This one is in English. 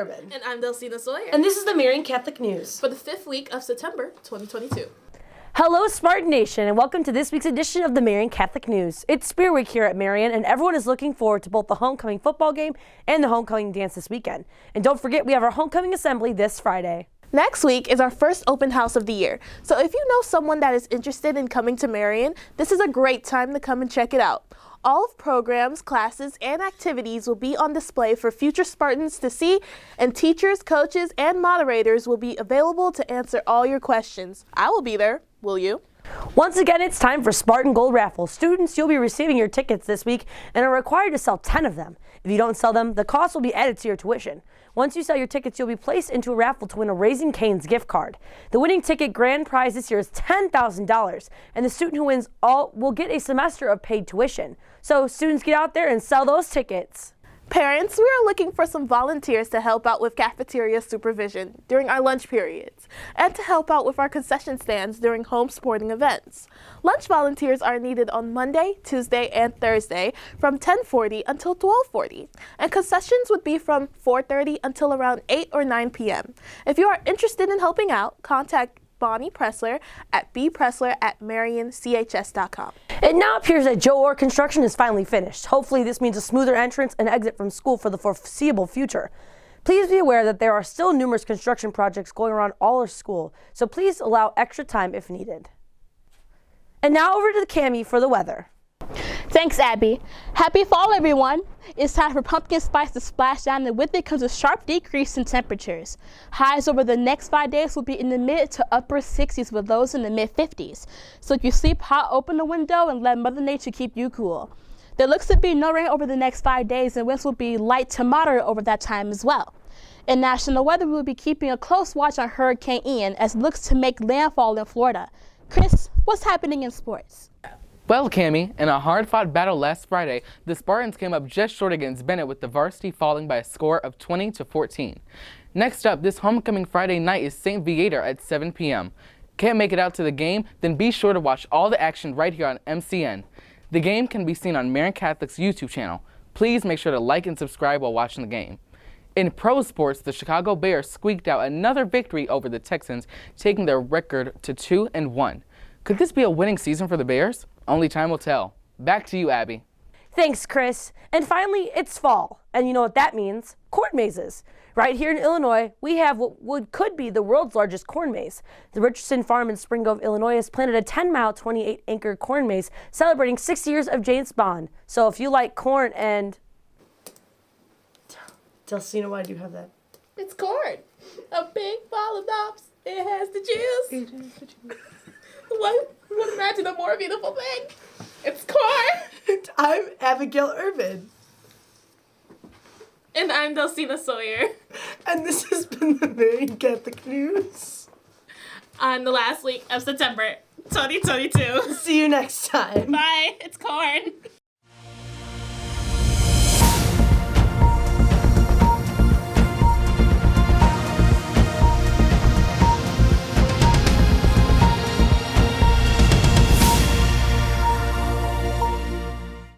Urban. And I'm Delsina Sawyer. And this is the Marian Catholic News. For the 5th week of September 2022. Hello, Spartan Nation, and welcome to this week's edition of the Marian Catholic News. It's Spirit Week here at Marian, and everyone is looking forward to both the homecoming football game and the homecoming dance this weekend. And don't forget, we have our homecoming assembly this Friday. Next week is our first open house of the year. So if you know someone that is interested in coming to Marian, this is a great time to come and check it out. All of programs, classes, and activities will be on display for future Spartans to see, and teachers, coaches, and moderators will be available to answer all your questions. I will be there. Will you? Once again, it's time for Spartan Gold Raffle. Students, you'll be receiving your tickets this week and are required to sell 10 of them. If you don't sell them, the cost will be added to your tuition. Once you sell your tickets, you'll be placed into a raffle to win a Raising Cane's gift card. The winning ticket grand prize this year is $10,000, and the student who wins all will get a semester of paid tuition. So students, get out there and sell those tickets. Parents, we are looking for some volunteers to help out with cafeteria supervision during our lunch periods and to help out with our concession stands during home sporting events. Lunch volunteers are needed on Monday, Tuesday, and Thursday from 10:40 until 12:40, and concessions would be from 4:30 until around 8 or 9 p.m. If you are interested in helping out, contact Bonnie Pressler at bpressler@marianchs.com. It now appears that Joe Orr construction is finally finished. Hopefully this means a smoother entrance and exit from school for the foreseeable future. Please be aware that there are still numerous construction projects going around all our school, so please allow extra time if needed. And now over to the Cami for the weather. Thanks, Abby. Happy fall, everyone. It's time for pumpkin spice to splash down, and with it comes a sharp decrease in temperatures. Highs over the next 5 days will be in the mid to upper 60s with lows in the mid 50s. So if you sleep hot, open the window and let Mother Nature keep you cool. There looks to be no rain over the next 5 days, and winds will be light to moderate over that time as well. In national weather, we will be keeping a close watch on Hurricane Ian as it looks to make landfall in Florida. Chris, what's happening in sports? Well, Cammie, in a hard-fought battle last Friday, the Spartans came up just short against Bennett with the varsity falling by a score of 20-14. Next up, this homecoming Friday night is St. Viator at 7 p.m. Can't make it out to the game? Then be sure to watch all the action right here on MCN. The game can be seen on Marian Catholic's YouTube channel. Please make sure to like and subscribe while watching the game. In pro sports, the Chicago Bears squeaked out another victory over the Texans, taking their record to 2-1. Could this be a winning season for the Bears? Only time will tell. Back to you, Abby. Thanks, Chris. And finally, it's fall. And you know what that means? Corn mazes. Right here in Illinois, we have what could be the world's largest corn maze. The Richardson Farm in Spring Grove, Illinois has planted a 10-mile, 28-acre corn maze celebrating 6 years of James Bond. So if you like corn and... Delsina, why do you have that? It's corn. A big ball of knobs. It has the juice. It has the juice. What? Imagine a more beautiful thing. It's corn. I'm Abigail Urban. And I'm Delsina Sawyer. And this has been the Marian Catholic News. On the last week of September 2022. See you next time. Bye. It's corn.